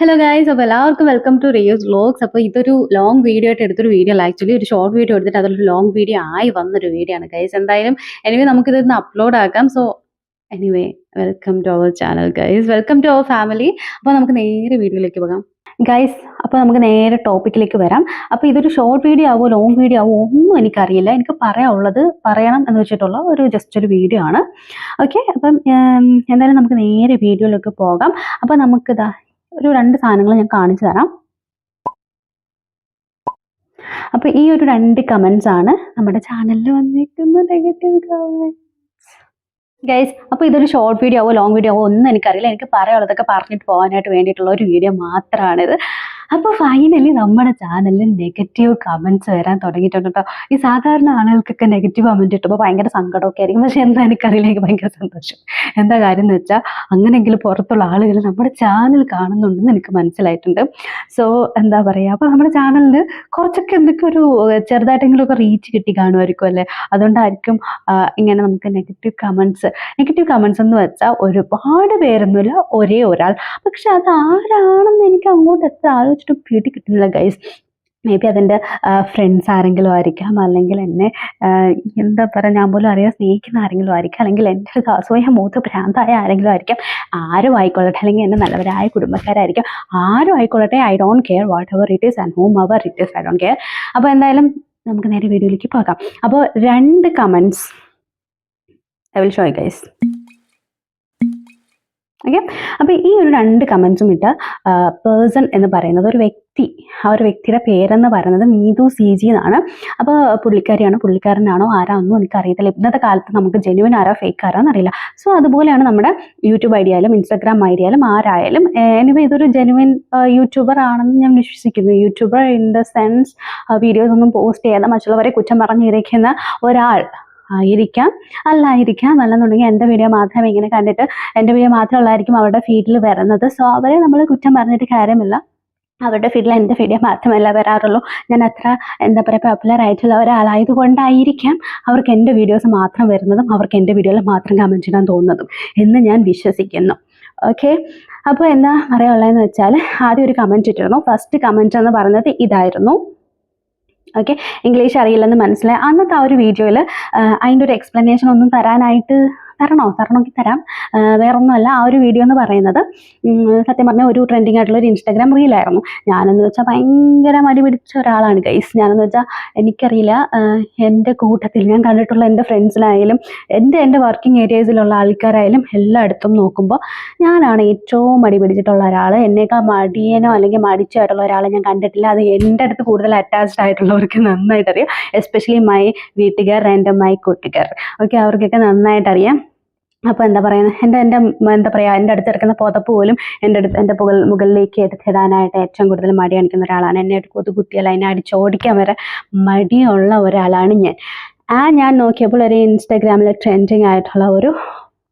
Hello guys, അപ്പോൾ എല്ലാവർക്കും welcome to Reus vlogs. അപ്പോൾ ഇതൊരു ലോങ് വീഡിയോ ആയിട്ട് എടുത്തൊരു വീഡിയോ അല്ല, ആക്ച്വലി ഒരു ഷോർട്ട് വീഡിയോ എടുത്തിട്ട് അതൊരു ലോങ് വീഡിയോ ആയി വന്നൊരു വീഡിയോ ആണ് ഗൈസ്. എന്തായാലും നമുക്കിതൊന്ന് അപ്ലോഡ് ആക്കാം. So anyway, welcome to our channel guys, welcome to our family. അപ്പോൾ നമുക്ക് നേരെ വീഡിയോയിലേക്ക് പോകാം ഗൈസ്. അപ്പോൾ നമുക്ക് നേരെ ടോപ്പിക്കിലേക്ക് വരാം. അപ്പോൾ ഇതൊരു ഷോർട്ട് വീഡിയോ ആവോ ലോങ് വീഡിയോ ആവോ ഒന്നും എനിക്കറിയില്ല. എനിക്ക് പറയാനുള്ളത് പറയണം എന്ന് വെച്ചിട്ടുള്ള ജസ്റ്റ് ഒരു വീഡിയോ ആണ്. ഓക്കെ, അപ്പം എന്തായാലും നമുക്ക് നേരെ വീഡിയോയിലേക്ക് പോകാം. അപ്പോൾ നമുക്കിതാ ഒരു 2 സാധനങ്ങൾ ഞാൻ കാണിച്ചു തരാം. അപ്പോൾ ഈ ഒരു 2 കമന്റ്സ് ആണ് നമ്മുടെ ചാനലിൽ വന്നിരിക്കുന്ന നെഗറ്റീവ് കമന്റ്സ് ഗൈസ്. അപ്പോൾ ഇതൊരു ഷോർട്ട് വീഡിയോ ആവോ ലോങ് വീഡിയോ ആവോ ഒന്നും എനിക്കറിയില്ല. എനിക്ക് പറയാനുള്ളതൊക്കെ പറഞ്ഞിട്ട് പോകാനായിട്ട് വേണ്ടിയിട്ടുള്ള ഒരു വീഡിയോ മാത്രമാണിത്. അപ്പോൾ ഫൈനലി നമ്മുടെ ചാനലിൽ നെഗറ്റീവ് കമന്റ്സ് വരാൻ തുടങ്ങിയിട്ടുണ്ട് കേട്ടോ. ഈ സാധാരണ ആളുകൾക്കൊക്കെ നെഗറ്റീവ് കമന്റ് ഇട്ടപ്പോൾ ഭയങ്കര സങ്കടമൊക്കെ ആയിരിക്കും. പക്ഷെ എന്താ എനിക്കറിയില്ല, എനിക്ക് ഭയങ്കര സന്തോഷം. എന്താ കാര്യം എന്ന് വെച്ചാൽ അങ്ങനെയെങ്കിലും പുറത്തുള്ള ആളുകൾ നമ്മുടെ ചാനൽ കാണുന്നുണ്ടെന്ന് എനിക്ക് മനസ്സിലായിട്ടുണ്ട്. സോ എന്താ പറയുക, അപ്പോൾ നമ്മുടെ ചാനലിൽ കുറച്ചൊക്കെ എന്തൊക്കെ ഒരു ചെറുതായിട്ടെങ്കിലും ഒക്കെ റീച്ച് കിട്ടി കാണുമായിരിക്കും അല്ലേ. അതുകൊണ്ടായിരിക്കും ഇങ്ങനെ നമുക്ക് നെഗറ്റീവ് കമന്റ്സ് എന്ന് വെച്ചാൽ ഒരുപാട് പേരൊന്നുമില്ല, ഒരേ ഒരാൾ. പക്ഷെ അത് ആരാണെന്ന് എനിക്ക് അങ്ങോട്ട് എത്ര ആലോചിച്ചിട്ട് പിടി കിട്ടുന്നില്ല ഗൈസ്. മേ ബി അതിൻ്റെ ഫ്രണ്ട്സ് ആരെങ്കിലും ആയിരിക്കാം, അല്ലെങ്കിൽ എന്നെ എന്താ പറയുക ഞാൻ പോലും അറിയാൻ സ്നേഹിക്കുന്ന ആരെങ്കിലും ആയിരിക്കാം, അല്ലെങ്കിൽ എൻ്റെ ഒരു അസൂയ മൂത്ത് ഭ്രാന്തായ ആരെങ്കിലും ആയിരിക്കാം. ആരും ആയിക്കൊള്ളട്ടെ, അല്ലെങ്കിൽ എൻ്റെ നല്ലവരായ കുടുംബക്കാരായിരിക്കും, ആരും ആയിക്കൊള്ളട്ടെ. I don't care whatever it is and whomever it is, I don't care. അപ്പോൾ എന്തായാലും നമുക്ക് നേരെ വീഡിയോയിലേക്ക് പോകാം. അപ്പോൾ 2 comments I will show you guys. Okay, അപ്പോൾ ഈ ഒരു 2 കമൻസും ഇട്ട പേഴ്സൺ എന്ന് പറയുന്നത് ഒരു വ്യക്തി, ആ ഒരു വ്യക്തിയുടെ പേരെന്ന് പറയുന്നത് നീതു CG എന്നാണ്. അപ്പോൾ പുള്ളിക്കാരനാണോ ആരാണെന്നും എനിക്കറിയത്തില്ല. ഇന്നത്തെ കാലത്ത് നമുക്ക് ജെന്യുവൻ ആരാ ഫേക്ക് ആരാന്ന് അറിയില്ല. സോ അതുപോലെയാണ് നമ്മുടെ യൂട്യൂബ് ഐഡി ആയാലും ഇൻസ്റ്റാഗ്രാം ഐഡി ആയാലും ആരായാലും. എനിവേ ഇതൊരു ജെന്യുവൻ യൂട്യൂബർ ആണെന്ന് ഞാൻ വിശ്വസിക്കുന്നു. YouTuber in the sense videos ഒന്നും പോസ്റ്റ് ചെയ്യാതെ മറ്റുള്ളവരെ കുറ്റം പറഞ്ഞിരിക്കുന്ന ഒരാൾ ആയിരിക്കാം, അല്ലായിരിക്കാം. അല്ലെന്നുണ്ടെങ്കിൽ എൻ്റെ വീഡിയോ മാത്രമേ ഇങ്ങനെ കണ്ടിട്ട് എൻ്റെ വീഡിയോ മാത്രമുള്ളതായിരിക്കും അവരുടെ ഫീഡിൽ വരുന്നത്. സോ അവരെ നമ്മൾ കുറ്റം പറഞ്ഞിട്ട് കാര്യമില്ല. അവരുടെ ഫീഡിൽ എൻ്റെ വീഡിയോ മാത്രമല്ല വരാറുള്ളൂ. ഞാൻ അത്ര എന്താ പറയുക പോപ്പുലർ ആയിട്ടുള്ള ഒരാളായത് കൊണ്ടായിരിക്കാം അവർക്ക് എൻ്റെ വീഡിയോസ് മാത്രം വരുന്നതും അവർക്ക് എൻ്റെ വീഡിയോയിൽ മാത്രം കമൻറ്റ് ഇടാൻ തോന്നുന്നതും എന്ന് ഞാൻ വിശ്വസിക്കുന്നു. ഓക്കെ, അപ്പോൾ എന്താ പറയാനുള്ളതെന്ന് വെച്ചാൽ ആദ്യം ഒരു കമൻറ്റ് ഇട്ടിരുന്നു. ഫസ്റ്റ് കമൻറ്റ് എന്ന് പറയുന്നത് ഇതായിരുന്നു. ഓക്കെ, ഇംഗ്ലീഷ് അറിയില്ലെന്ന് മനസ്സിലായി. അന്നത്തെ ആ ഒരു വീഡിയോയിൽ അതിൻ്റെ ഒരു എക്സ്പ്ലനേഷൻ ഒന്നും തരണമെങ്കിൽ തരാം. വേറൊന്നുമല്ല, ആ ഒരു വീഡിയോ എന്ന് പറയുന്നത് സത്യം പറഞ്ഞാൽ ഒരു ട്രെൻഡിങ് ആയിട്ടുള്ള ഒരു ഇൻസ്റ്റാഗ്രാം റീലായിരുന്നു. ഞാനെന്ന് വെച്ചാൽ ഭയങ്കര മടി പിടിച്ച ഒരാളാണ് ഗൈസ്. ഞാനെന്ന് വെച്ചാൽ എനിക്കറിയില്ല, എൻ്റെ കൂട്ടത്തിൽ ഞാൻ കണ്ടിട്ടുള്ള എൻ്റെ ഫ്രണ്ട്സിലായാലും എൻ്റെ വർക്കിംഗ് ഏരിയാസിലുള്ള ആൾക്കാരായാലും എല്ലായിടത്തും നോക്കുമ്പോൾ ഞാനാണ് ഏറ്റവും മടി പിടിച്ചിട്ടുള്ള ഒരാൾ. എന്നേക്കാൾ മടിയനോ അല്ലെങ്കിൽ മടിച്ചായിട്ടുള്ള ഒരാളെ ഞാൻ കണ്ടിട്ടില്ല. അത് എൻ്റെ അടുത്ത് കൂടുതൽ അറ്റാച്ച്ഡ് ആയിട്ടുള്ളവർക്ക് നന്നായിട്ട് അറിയാം. എസ്പെഷ്യലി മൈ വീട്ടുകാർ ആൻഡ് മൈ കൂട്ടുകാർ. ഓക്കെ, അവർക്കൊക്കെ നന്നായിട്ട് അറിയാം. അപ്പോൾ എന്താ പറയുന്നത്, എന്താ പറയുക, എൻ്റെ അടുത്ത് കിടക്കുന്ന പുതപ്പ് പോലും എൻ്റെ മുകളിലേക്ക് എടുത്തിടാനായിട്ട് ഏറ്റവും കൂടുതൽ മടി കാണിക്കുന്ന ഒരാളാണ്. എന്നെ ഒരു കൊതുകുത്തിയാൽ അതിനെ അടിച്ചോടിക്കാൻ വരെ മടിയുള്ള ഒരാളാണ് ഞാൻ. ഞാൻ നോക്കിയപ്പോൾ ഒരു ഇൻസ്റ്റാഗ്രാമിൽ ട്രെൻഡിങ് ആയിട്ടുള്ള ഒരു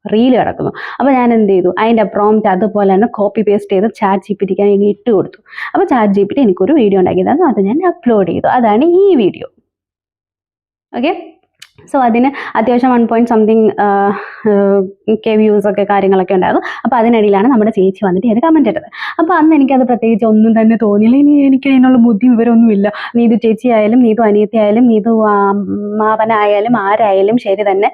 റീല് കിടക്കുന്നു. അപ്പോൾ ഞാൻ എന്ത് ചെയ്തു, അതിൻ്റെ പ്രോംപ്റ്റ് അതുപോലെ തന്നെ കോപ്പി പേസ്റ്റ് ചെയ്ത് ചാറ്റ് GPT ഇട്ട് കൊടുത്തു. അപ്പോൾ ചാറ്റ് GPT എനിക്കൊരു വീഡിയോ ഉണ്ടാക്കി തന്നു. അത് ഞാൻ അപ്ലോഡ് ചെയ്തു. അതാണ് ഈ വീഡിയോ. ഓക്കെ, സോ അതിന് അത്യാവശ്യം 1.something K വ്യൂസ് ഒക്കെ കാര്യങ്ങളൊക്കെ ഉണ്ടായിരുന്നു. അപ്പോൾ അതിനിടയിലാണ് നമ്മുടെ ചേച്ചി വന്നിട്ട് ഇത് കമൻറ്റ് ഇട്ടത്. അപ്പോൾ അന്ന് എനിക്കത് പ്രത്യേകിച്ച് ഒന്നും തന്നെ തോന്നിയില്ല. എനിക്ക് അതിനുള്ള ബുദ്ധി വിവരമൊന്നുമില്ല. നീതു ചേച്ചി ആയാലും നീതു അനിയത്തി ആയാലും നീതു മാവനായാലും ആരായാലും ശരി തന്നെ,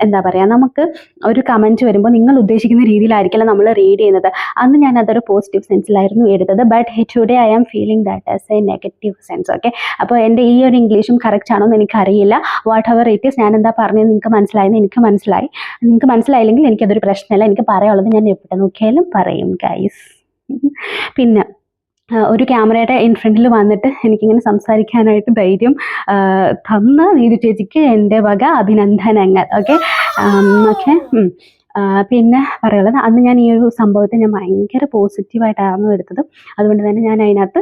എന്താ പറയുക, നമുക്ക് ഒരു കമൻറ്റ് വരുമ്പോൾ നിങ്ങൾ ഉദ്ദേശിക്കുന്ന രീതിയിലായിരിക്കില്ല നമ്മൾ റീഡ് ചെയ്യുന്നത്. അന്ന് ഞാൻ അതൊരു പോസിറ്റീവ് സെൻസിലായിരുന്നു എടുത്തത്. But today I am feeling that as a negative sense. Okay, അപ്പോൾ എൻ്റെ ഈ ഒരു ഇംഗ്ലീഷും കറക്റ്റ് ആണോ എന്ന് എനിക്കറിയില്ല. വാട്ട് എവർ ഇറ്റ് ഈസ്, ഞാൻ എന്താ പറഞ്ഞത് നിങ്ങൾക്ക് മനസ്സിലായെന്ന് എനിക്ക് മനസ്സിലായി. നിങ്ങൾക്ക് മനസ്സിലായില്ലെങ്കിൽ എനിക്കതൊരു പ്രശ്നമല്ല. എനിക്ക് പറയാനുള്ളത് ഞാൻ എവിടെ നോക്കിയാലും പറയും ഗൈസ്. പിന്നെ ഒരു ക്യാമറയുടെ ഇൻഫ്രണ്ടിൽ വന്നിട്ട് എനിക്കിങ്ങനെ സംസാരിക്കാനായിട്ട് ധൈര്യം തന്ന നീതു ചേച്ചിക്ക് എൻ്റെ വക അഭിനന്ദനങ്ങൾ. ഓക്കെ, പിന്നെ പറയുള്ളത്, അന്ന് ഞാൻ ഈ ഒരു സംഭവത്തെ ഞാൻ ഭയങ്കര പോസിറ്റീവായിട്ടായിരുന്നു എടുത്തത്. അതുകൊണ്ട് തന്നെ ഞാൻ അതിനകത്ത്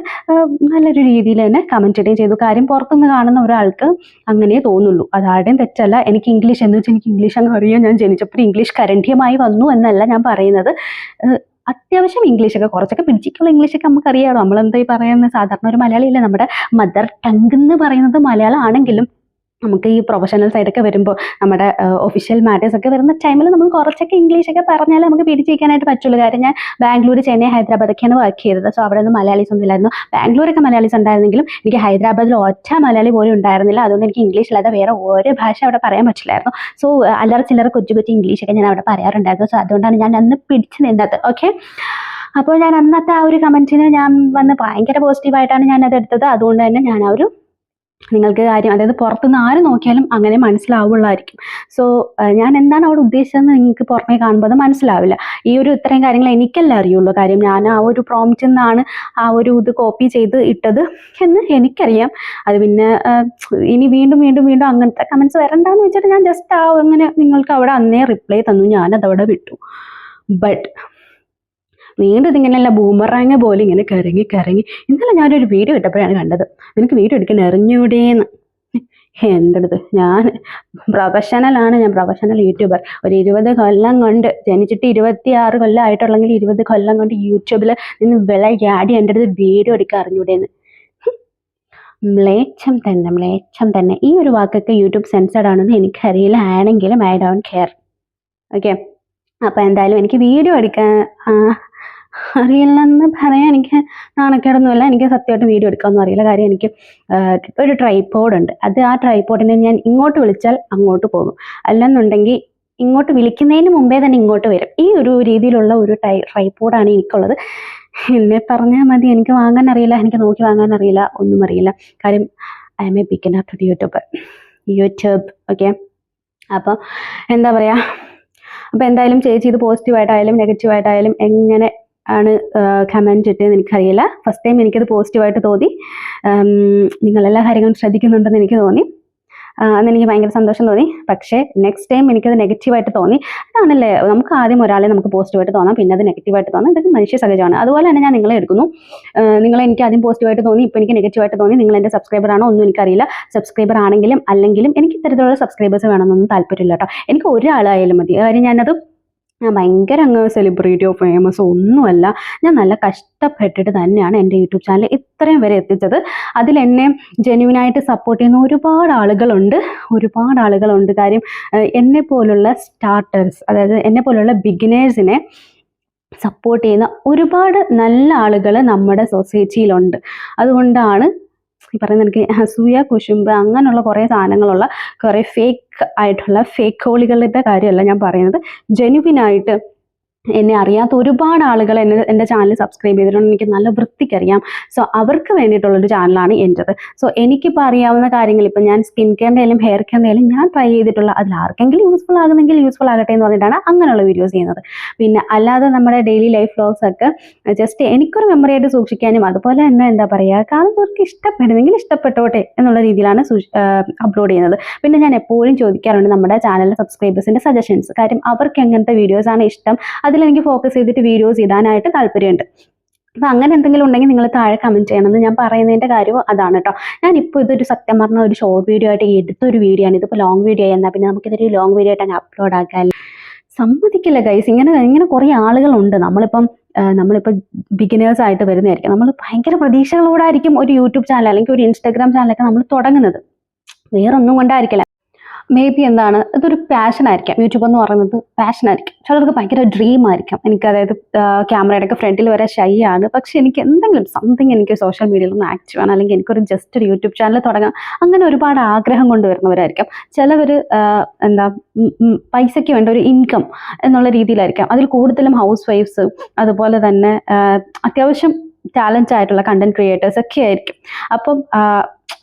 നല്ലൊരു രീതിയിൽ തന്നെ കമൻറ്റ് ഇടുകയും ചെയ്തു. കാര്യം പുറത്തുനിന്ന് കാണുന്ന ഒരാൾക്ക് അങ്ങനെ തോന്നുള്ളൂ, അതാരുടെയും തെറ്റല്ല. എനിക്ക് ഇംഗ്ലീഷ് എന്ന് വെച്ചാൽ എനിക്ക് ഇംഗ്ലീഷ് അങ്ങ് അറിയാം. ഞാൻ ജനിച്ചപ്പോൾ ഇംഗ്ലീഷ് കരണ്യമായി വന്നു എന്നല്ല ഞാൻ പറയുന്നത്. അത്യാവശ്യം ഇംഗ്ലീഷൊക്കെ കുറച്ചൊക്കെ പിടിച്ചിട്ടുള്ള ഇംഗ്ലീഷൊക്കെ നമുക്കറിയാമോ. നമ്മളെന്താ ഈ പറയുന്നത്, സാധാരണ ഒരു മലയാളിയല്ലേ, നമ്മുടെ മദർ ടങ്ക് എന്ന് പറയുന്നത് മലയാളം ആണെങ്കിലും നമുക്ക് ഈ പ്രൊഫഷണൽ സൈഡൊക്കെ വരുമ്പോൾ നമ്മുടെ ഒഫീഷ്യൽ മാറ്റേഴ്സ് ഒക്കെ വരുന്ന ടൈമിൽ നമ്മൾ കുറച്ചൊക്കെ ഇംഗ്ലീഷൊക്കെ പറഞ്ഞാൽ നമുക്ക് പിടിച്ചിരിക്കാനായിട്ട് പറ്റുള്ളൂ. കാര്യം ഞാൻ ബാംഗ്ലൂർ, ചെന്നൈ, ഹൈദരാബാദൊക്കെയാണ് വർക്ക് ചെയ്തത്. സോ അവിടെ ഒന്നും മലയാളീസ് ഒന്നും ഇല്ലായിരുന്നു. ബാംഗ്ലൂരൊക്കെ മലയാളീസ് ഉണ്ടായിരുന്നെങ്കിലും എനിക്ക് ഹൈദരാബാദിൽ ഒറ്റ മലയാളി പോലും ഉണ്ടായിരുന്നില്ല. അതുകൊണ്ട് എനിക്ക് ഇംഗ്ലീഷ് അല്ലാതെ വേറെ ഒരു ഭാഷ അവിടെ പറയാൻ പറ്റില്ലായിരുന്നു. സോ അല്ലറ ചില്ലറ കൊച്ചു കൊച്ചു ഇംഗ്ലീഷൊക്കെ ഞാൻ അവിടെ പറയാറുണ്ടായിരുന്നു. സോ അതുകൊണ്ടാണ് ഞാൻ അന്ന് പിടിച്ച് നിന്നത്. ഓക്കെ, അപ്പോൾ ഞാൻ അന്നത്തെ ആ ഒരു കമൻറ്റിന് ഞാൻ വന്ന് ഭയങ്കര പോസിറ്റീവായിട്ടാണ് ഞാനത് എടുത്തത്. അതുകൊണ്ട് തന്നെ ഞാൻ ആ ഒരു നിങ്ങൾക്ക് കാര്യം, അതായത് പുറത്തുനിന്ന് ആര് നോക്കിയാലും അങ്ങനെ മനസ്സിലാവുള്ളായിരിക്കും. സോ ഞാൻ എന്താണ് അവിടെ ഉദ്ദേശിച്ചതെന്ന് നിങ്ങൾക്ക് പുറമേ കാണുമ്പോൾ അത് മനസ്സിലാവില്ല. ഈ ഒരു ഇത്രയും കാര്യങ്ങൾ എനിക്കല്ല അറിയുള്ളൂ. കാര്യം ഞാൻ ആ ഒരു പ്രോംപ്റ്റിൽ നിന്നാണ് ആ ഒരു ഇത് കോപ്പി ചെയ്ത് ഇട്ടത് എന്ന് എനിക്കറിയാം. അത് പിന്നെ ഇനി വീണ്ടും വീണ്ടും വീണ്ടും അങ്ങനത്തെ കമൻസ് വരണ്ടെന്ന് വെച്ചിട്ട് ഞാൻ ജസ്റ്റ് അങ്ങനെ നിങ്ങൾക്ക് അവിടെ അന്നേ റിപ്ലൈ തന്നു, ഞാനതവിടെ വിട്ടു. ബട്ട് വീണ്ടും ഇതിങ്ങനെയല്ല ബൂമറാങ് പോലെ ഇങ്ങനെ കറങ്ങി കറങ്ങി. ഇന്നലെ ഞാനൊരു വീഡിയോ ഇട്ടപ്പോഴാണ് കണ്ടത്, നിനക്ക് വീഡിയോ എടുക്കാൻ എറിഞ്ഞൂടേന്ന്. എൻ്റെ അടുത്ത് ഞാൻ പ്രൊഫഷണലാണ്, ഞാൻ പ്രൊഫഷണൽ യൂട്യൂബർ. ഒരു 20 കൊല്ലം കൊണ്ട്, ജനിച്ചിട്ട് 26 കൊല്ലം ആയിട്ടുള്ളെങ്കിൽ 20 കൊല്ലം കൊണ്ട് യൂട്യൂബിൽ നിന്ന് വിളയാടി എൻ്റെ അടുത്ത് വീഡിയോ എടുക്കാൻ അറിഞ്ഞൂടേന്ന്. മ്ലേച്ഛം തന്നെ, മ്ലേച്ഛം തന്നെ. ഈ ഒരു വാക്കൊക്കെ യൂട്യൂബ് സെൻസർഡ് ആണെന്ന് എനിക്കറിയില്ല, ആണെങ്കിലും ഐ ഡോണ്ട് കെയർ. ഓക്കെ, അപ്പോൾ എന്തായാലും എനിക്ക് വീഡിയോ എടുക്കാൻ അറിയില്ലെന്ന് പറയാൻ എനിക്ക് നാണക്കേടൊന്നുമില്ല. എനിക്ക് സത്യമായിട്ട് വീഡിയോ എടുക്കാമെന്നും അറിയില്ല. കാര്യം എനിക്ക് ഒരു ട്രൈപോഡ് ഉണ്ട്. അത് ആ ട്രൈപോഡിനെ ഞാൻ ഇങ്ങോട്ട് വിളിച്ചാൽ അങ്ങോട്ട് പോകും, അല്ലെന്നുണ്ടെങ്കിൽ ഇങ്ങോട്ട് വിളിക്കുന്നതിന് മുമ്പേ തന്നെ ഇങ്ങോട്ട് വരും. ഈ ഒരു രീതിയിലുള്ള ഒരു ട്രൈപോഡാണ് എനിക്കുള്ളത്. എന്നെ പറഞ്ഞാൽ മതി, എനിക്ക് വാങ്ങാൻ അറിയില്ല, എനിക്ക് നോക്കി വാങ്ങാൻ അറിയില്ല, ഒന്നും അറിയില്ല. കാര്യം I'm a beginner to YouTube. Okay, അപ്പോൾ എന്താ പറയുക, അപ്പോൾ എന്തായാലും ചേച്ചി ഇത് പോസിറ്റീവായിട്ടായാലും നെഗറ്റീവായിട്ടായാലും എങ്ങനെ ആണ് കമൻറ്റ് ഇട്ടതെന്ന് എനിക്കറിയില്ല. ഫസ്റ്റ് ടൈം എനിക്കത് പോസിറ്റീവായിട്ട് തോന്നി. നിങ്ങളെല്ലാ കാര്യങ്ങളും ശ്രദ്ധിക്കുന്നുണ്ടെന്ന് എനിക്ക് തോന്നി. അന്നെനിക്ക് ഭയങ്കര സന്തോഷം തോന്നി. പക്ഷേ നെക്സ്റ്റ് ടൈം എനിക്കത് നെഗറ്റീവായിട്ട് തോന്നി. അതാണല്ലേ, നമുക്ക് ആദ്യം ഒരാളെ നമുക്ക് പോസിറ്റീവായിട്ട് തോന്നാം, പിന്നെ അത് നെഗറ്റീവായിട്ട് തോന്നാം. ഇതൊക്കെ മനുഷ്യ സഹജമാണ്. അതുപോലെ തന്നെ ഞാൻ നിങ്ങളെ എടുക്കുന്നു. എനിക്ക് ആദ്യം പോസിറ്റീവായിട്ട് തോന്നി, ഇപ്പോൾ എനിക്ക് നെഗറ്റീവായിട്ട് തോന്നി. നിങ്ങൾ എൻ്റെ സബ്സ്ക്രൈബർ ആണോ ഒന്നും എനിക്കറിയില്ല. സബ്സ്ക്രൈബർ ആണെങ്കിലും അല്ലെങ്കിലും എനിക്ക് ഇത്തരത്തിലുള്ള സബ്സ്ക്രൈബേഴ്സ് വേണമെന്നൊന്നും താല്പര്യമില്ല കേട്ടോ. എനിക്ക് ഒരാളായാലും മതി. കാര്യം ഞാൻ ഭയങ്കര അങ്ങ് സെലിബ്രിറ്റിയോ ഫേമസോ ഒന്നുമല്ല. ഞാൻ നല്ല കഷ്ടപ്പെട്ടിട്ട് തന്നെയാണ് എൻ്റെ യൂട്യൂബ് ചാനൽ ഇത്രയും വരെ എത്തിച്ചത്. അതിലെന്നെ ജെന്യുവനായിട്ട് സപ്പോർട്ട് ചെയ്യുന്ന ഒരുപാട് ആളുകളുണ്ട്. കാര്യം എന്നെപ്പോലുള്ള സ്റ്റാർട്ടേഴ്സ്, അതായത് എന്നെപ്പോലുള്ള ബിഗിനേഴ്സിനെ സപ്പോർട്ട് ചെയ്യുന്ന ഒരുപാട് നല്ല ആളുകൾ നമ്മുടെ സൊസൈറ്റിയിലുണ്ട്. അതുകൊണ്ടാണ് ഈ പറയുന്നത്, എനിക്ക് അസൂയ, കുശുമ്പ് അങ്ങനെയുള്ള കുറേ സാധനങ്ങളുള്ള കുറേ ഫേക്ക് ആയിട്ടുള്ള ഫേക്ക് ഹോളികളുടെ കാര്യമല്ല ഞാൻ പറയുന്നത്. ജെന്യുവിനായിട്ട് എന്നെ അറിയാത്ത ഒരുപാട് ആളുകൾ എൻ്റെ ചാനൽ സബ്സ്ക്രൈബ് ചെയ്തിട്ടുണ്ട്. എനിക്ക് നല്ല വൃത്തിക്കറിയാം. സോ അവർക്ക് വേണ്ടിയിട്ടുള്ളൊരു ചാനലാണ് എൻ്റെത്. സോ എനിക്കിപ്പോൾ അറിയാവുന്ന കാര്യങ്ങൾ, ഇപ്പം ഞാൻ സ്കിൻ കെയറിൻ്റെ ആയാലും ഹെയർ കെയറിൻ്റെ ആയാലും ഞാൻ ട്രൈ ചെയ്തിട്ടുള്ള, അതിൽ ആർക്കെങ്കിലും യൂസ്ഫുൾ ആകുന്നെങ്കിൽ യൂസ്ഫുൾ ആകട്ടെ എന്ന് പറഞ്ഞിട്ടാണ് അങ്ങനെയുള്ള വീഡിയോസ് ചെയ്യുന്നത്. പിന്നെ അല്ലാതെ നമ്മുടെ ഡെയിലി ലൈഫ് വ്ലോഗ്സ് ഒക്കെ ജസ്റ്റ് എനിക്കൊരു മെമ്മറി ആയിട്ട് സൂക്ഷിക്കാനും, അതുപോലെ തന്നെ എന്താ പറയുക, കാണുന്നവർക്ക് ഇഷ്ടപ്പെടുന്നെങ്കിൽ ഇഷ്ടപ്പെട്ടോട്ടെ എന്നുള്ള രീതിയിലാണ് അപ്ലോഡ് ചെയ്യുന്നത്. പിന്നെ ഞാൻ എപ്പോഴും ചോദിക്കാറുണ്ട് നമ്മുടെ ചാനലിലെ സബ്സ്ക്രൈബേഴ്സിൻ്റെ സജഷൻസ്. കാര്യം അവർക്ക് എങ്ങനത്തെ വീഡിയോസാണ് ഇഷ്ടം, അതിലെനിക്ക് ഫോക്കസ് ചെയ്തിട്ട് വീഡിയോസ് ഇടാനായിട്ട് താല്പര്യമുണ്ട്. അപ്പോൾ അങ്ങനെ എന്തെങ്കിലും ഉണ്ടെങ്കിൽ നിങ്ങൾ താഴെ കമൻറ്റ് ചെയ്യണമെന്ന് ഞാൻ പറയുന്നതിൻ്റെ കാര്യവും അതാണ് കേട്ടോ. ഞാനിപ്പോൾ ഇതൊരു സത്യം പറഞ്ഞ ഒരു ഷോർട്ട് വീഡിയോ ആയിട്ട് എടുത്തൊരു വീഡിയോ ആണ്. ഇതിപ്പോൾ ലോങ് വീഡിയോ എന്നാൽ പിന്നെ നമുക്കിതൊരു ലോങ് വീഡിയോ ആയിട്ട് അപ്ലോഡ് ആക്കാൻ സമ്മതിക്കില്ല ഗൈസ്. ഇങ്ങനെ കുറേ ആളുകളുണ്ട്. നമ്മളിപ്പോൾ ബിഗിനേഴ്സ് ആയിട്ട് വരുന്നതായിരിക്കും. നമ്മൾ ഭയങ്കര പ്രതീക്ഷകളോടെ ആയിരിക്കും ഒരു യൂട്യൂബ് ചാനൽ അല്ലെങ്കിൽ ഒരു ഇൻസ്റ്റാഗ്രാം ചാനലൊക്കെ നമ്മൾ തുടങ്ങുന്നത്. വേറൊന്നും കൊണ്ടായിരിക്കില്ല. മേ ബി ഇതൊരു പാഷനായിരിക്കാം. യൂട്യൂബ് എന്ന് പറയുന്നത് പാഷനായിരിക്കും. ചിലർക്ക് ഭയങ്കര ഡ്രീം ആയിരിക്കാം. എനിക്ക് അതായത് ക്യാമറയുടെ ഒക്കെ ഫ്രണ്ടിൽ വരെ ഷൈ ആണ്. പക്ഷെ എനിക്ക് എന്തെങ്കിലും സംതിങ് എനിക്ക് സോഷ്യൽ മീഡിയയിൽ ഒന്ന് ആക്റ്റീവ് ആണ്, അല്ലെങ്കിൽ എനിക്കൊരു ജസ്റ്റ് ഒരു യൂട്യൂബ് ചാനൽ തുടങ്ങാം, അങ്ങനെ ഒരുപാട് ആഗ്രഹം കൊണ്ടുവരുന്നവരായിരിക്കാം. ചിലവർ പൈസയ്ക്ക് വേണ്ട ഒരു ഇൻകം എന്നുള്ള രീതിയിലായിരിക്കാം. അതിൽ കൂടുതലും ഹൗസ് വൈഫ്സ്, അതുപോലെ തന്നെ അത്യാവശ്യം ടാലൻ്റ് ആയിട്ടുള്ള കണ്ടന്റ് ക്രിയേറ്റേഴ്സ് ഒക്കെ ആയിരിക്കും. അപ്പം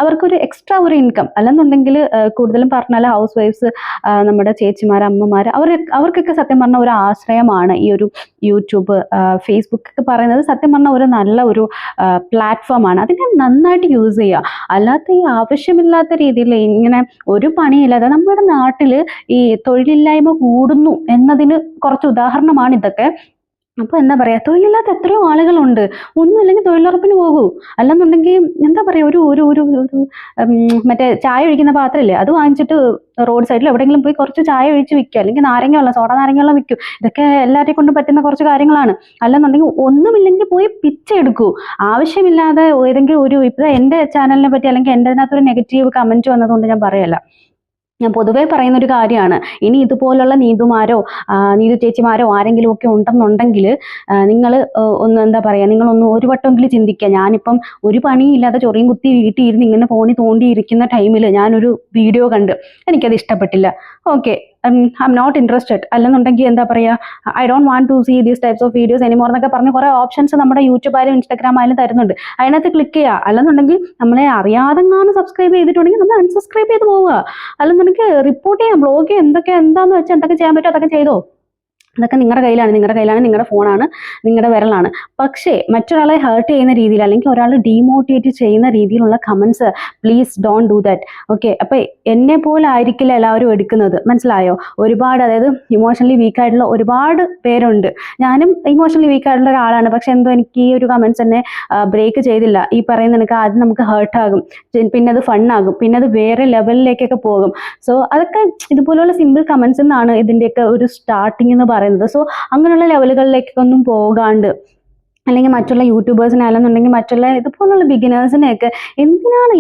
അവർക്കൊരു എക്സ്ട്രാ ഒരു ഇൻകം, അല്ലെന്നുണ്ടെങ്കിൽ കൂടുതലും പറഞ്ഞാൽ ഹൗസ് വൈഫ്സ്, നമ്മുടെ ചേച്ചിമാർ, അമ്മമാർ, അവർക്കൊക്കെ സത്യം പറഞ്ഞാൽ ഒരു ആശ്രയമാണ് ഈ ഒരു യൂട്യൂബ്, ഫേസ്ബുക്ക് ഒക്കെ പറയുന്നത്. സത്യം പറഞ്ഞാൽ ഒരു നല്ല ഒരു പ്ലാറ്റ്ഫോമാണ്. അതിനെ നന്നായിട്ട് യൂസ് ചെയ്യുക. അല്ലാത്ത ഈ ആവശ്യമില്ലാത്ത രീതിയിൽ ഇങ്ങനെ ഒരു പണിയില്ലാതെ നമ്മുടെ നാട്ടിൽ ഈ തൊഴിലില്ലായ്മ കൂടുന്നു എന്നതിന് കുറച്ച് ഉദാഹരണമാണ് ഇതൊക്കെ. അപ്പോൾ എന്താ പറയുക, തൊഴിലില്ലാത്ത എത്രയോ ആളുകളുണ്ട്. ഒന്നുമില്ലെങ്കിൽ തൊഴിലുറപ്പിന് പോകൂ. അല്ലെന്നുണ്ടെങ്കിൽ എന്താ പറയുക, ഒരു ഒരു ഒരു ഒരു മറ്റേ ചായ ഒഴിക്കുന്ന പാത്രമില്ലേ, അത് വാങ്ങിച്ചിട്ട് റോഡ് സൈഡിൽ എവിടെയെങ്കിലും പോയി കുറച്ച് ചായ ഒഴിച്ച് വിൽക്കുക, അല്ലെങ്കിൽ നാരങ്ങ വെള്ളം, സോഡ നാരങ്ങ വെള്ളം വിൽക്കും. ഇതൊക്കെ എല്ലാവരെയും കൊണ്ടും പറ്റുന്ന കുറച്ച് കാര്യങ്ങളാണ്. അല്ലെന്നുണ്ടെങ്കിൽ ഒന്നുമില്ലെങ്കിൽ പോയി പിച്ച എടുക്കൂ. ആവശ്യമില്ലാതെ ഏതെങ്കിലും ഒരു, ഇപ്പോൾ എൻ്റെ ചാനലിനെ പറ്റി അല്ലെങ്കിൽ എൻ്റെ അതിനകത്തൊരു നെഗറ്റീവ് കമൻറ്റ് വന്നതുകൊണ്ട് ഞാൻ പറയല്ല, ഞാൻ പൊതുവേ പറയുന്ന ഒരു കാര്യമാണ്. ഇനി ഇതുപോലുള്ള നീതുമാരോ നീതു ചേച്ചിമാരോ ആരെങ്കിലും ഒക്കെ ഉണ്ടെന്നുണ്ടെങ്കിൽ നിങ്ങൾ ഒന്ന് എന്താ പറയുക, നിങ്ങളൊന്ന് ഒരു വട്ടമെങ്കിലും ചിന്തിക്കുക. ഞാനിപ്പം ഒരു പണിയില്ലാതെ ചൊറിയും കുത്തി വീട്ടിൽ ഇരുന്ന് ഇങ്ങനെ ഫോണിൽ തോണ്ടിയിരിക്കുന്ന ടൈമിൽ ഞാനൊരു വീഡിയോ കണ്ട് എനിക്കത് ഇഷ്ടപ്പെട്ടില്ല, okay, I'm not interested. അല്ലെന്നുണ്ടെങ്കിൽ എന്താ പറയുക, I don't want to see these types of videos anymore എന്നൊക്കെ പറഞ്ഞ് കുറേ ഓപ്ഷൻസ് നമ്മുടെ യൂട്യൂബ് ആയാലും ഇൻസ്റ്റാഗ്രാം ആയാലും തരുന്നുണ്ട്. അതിനകത്ത് ക്ലിക്ക് ചെയ്യുക. അല്ലെന്നുണ്ടെങ്കിൽ നമ്മളെ അറിയാതെങ്ങാനും സബ്സ്ക്രൈബ് ചെയ്തിട്ടുണ്ടെങ്കിൽ നമ്മൾ അൺസബ്സ്ക്രൈബ് ചെയ്ത് പോവുക. അല്ലെന്നുണ്ടെങ്കിൽ റിപ്പോർട്ട് ചെയ്യാം, ബ്ലോഗ് ചെയ്യാം, എന്താന്ന് വെച്ചാൽ എന്തൊക്കെ ചെയ്യാൻ പറ്റുമോ അതൊക്കെ ചെയ്തോ. അതൊക്കെ നിങ്ങളുടെ കയ്യിലാണ്, നിങ്ങളുടെ ഫോണാണ്, നിങ്ങളുടെ വിരലാണ്. പക്ഷേ മറ്റൊരാളെ ഹേർട്ട് ചെയ്യുന്ന രീതിയിൽ അല്ലെങ്കിൽ ഒരാൾ ഡീമോട്ടിവേറ്റ് ചെയ്യുന്ന രീതിയിലുള്ള comments please don't do that. Okay, അപ്പം എന്നെ പോലെ ആയിരിക്കില്ല എല്ലാവരും എടുക്കുന്നത്, മനസ്സിലായോ? ഒരുപാട്, അതായത് ഇമോഷണലി വീക്കായിട്ടുള്ള ഒരുപാട് പേരുണ്ട്. ഞാനും ഇമോഷണലി വീക്കായിട്ടുള്ള ഒരാളാണ്. പക്ഷെ എന്തോ എനിക്ക് ഈ ഒരു കമൻസ് എന്നെ ബ്രേക്ക് ചെയ്തില്ല. ഈ പറയുന്ന എനിക്ക് ആദ്യം നമുക്ക് ഹേർട്ടാകും, പിന്നെ അത് ഫണ്ണാകും, പിന്നെ അത് വേറെ ലെവലിലേക്കൊക്കെ പോകും. സോ അതൊക്കെ ഇതുപോലുള്ള സിമ്പിൾ കമൻസ് എന്നാണ് ഇതിൻ്റെയൊക്കെ ഒരു സ്റ്റാർട്ടിങ് എന്ന് പറയുന്നത്. സോ അങ്ങനെയുള്ള ലെവലുകളിലേക്കൊന്നും പോകാണ്ട്, അല്ലെങ്കിൽ മറ്റുള്ള യൂട്യൂബേഴ്സിനാണെന്നുണ്ടെങ്കിൽ മറ്റുള്ള ഇതുപോലുള്ള ബിഗിനേഴ്സിനെയൊക്കെ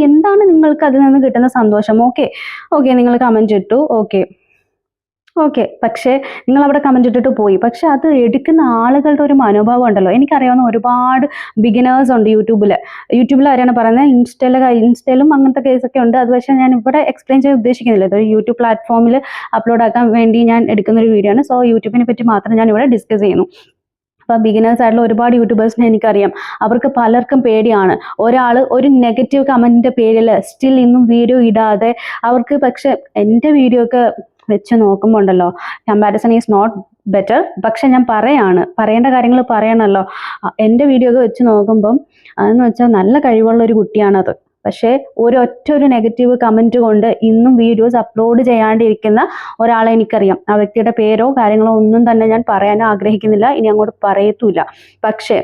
എന്താണ് നിങ്ങൾക്ക് അതിൽ നിന്ന് കിട്ടുന്ന സന്തോഷം? ഓക്കെ, നിങ്ങൾ കമൻറ്റ് ഇട്ടു, ഓക്കെ, പക്ഷേ നിങ്ങൾ അവിടെ കമൻറ്റ് ഇട്ടിട്ട് പോയി. പക്ഷെ അത് എടുക്കുന്ന ആളുകളുടെ ഒരു മനോഭാവം ഉണ്ടല്ലോ. എനിക്കറിയാവുന്ന ഒരുപാട് ബിഗിനേഴ്സ് ഉണ്ട് യൂട്യൂബിൽ ആരാണ് പറയുന്നത്, ഇൻസ്റ്റയിലും അങ്ങനത്തെ കേസൊക്കെ ഉണ്ട്. അത് പക്ഷേ ഞാൻ ഇവിടെ എക്സ്പ്ലെയിൻ ചെയ്യാൻ ഉദ്ദേശിക്കുന്നില്ല. ഇതൊരു യൂട്യൂബ് പ്ലാറ്റ്ഫോമിൽ അപ്ലോഡ് ആക്കാൻ വേണ്ടി ഞാൻ എടുക്കുന്ന ഒരു വീഡിയോ ആണ്. സോ യൂട്യൂബിനെ പറ്റി മാത്രം ഞാൻ ഇവിടെ ഡിസ്കസ് ചെയ്യുന്നു. അപ്പോൾ ബിഗിനേഴ്സ് ആയിട്ടുള്ള ഒരുപാട് യൂട്യൂബേഴ്സിനെ എനിക്കറിയാം. അവർക്ക് പലർക്കും പേടിയാണ്. ഒരാൾ ഒരു നെഗറ്റീവ് കമൻറ്റിൻ്റെ പേരിൽ സ്റ്റിൽ ഇന്നും വീഡിയോ ഇടാതെ അവർക്ക്, പക്ഷെ എൻ്റെ വീഡിയോ ഒക്കെ വെച്ച് നോക്കുമ്പോൾ ഉണ്ടല്ലോ, കമ്പാരിസൺ ഈസ് നോട്ട് ബെറ്റർ. പക്ഷെ ഞാൻ പറയേണ്ട കാര്യങ്ങൾ പറയണമല്ലോ. എൻ്റെ വീഡിയോ ഒക്കെ വെച്ച് നോക്കുമ്പം അതെന്ന് വെച്ചാൽ നല്ല കഴിവുള്ള ഒരു കുട്ടിയാണത്. പക്ഷേ ഒരു നെഗറ്റീവ് കമൻറ്റ് കൊണ്ട് ഇന്നും വീഡിയോസ് അപ്ലോഡ് ചെയ്യാണ്ടിരിക്കുന്ന ഒരാളെ എനിക്കറിയാം. ആ വ്യക്തിയുടെ പേരോ കാര്യങ്ങളോ ഒന്നും തന്നെ ഞാൻ പറയാനോ ആഗ്രഹിക്കുന്നില്ല, ഇനി അങ്ങോട്ട് പറയത്തുമില്ല. പക്ഷേ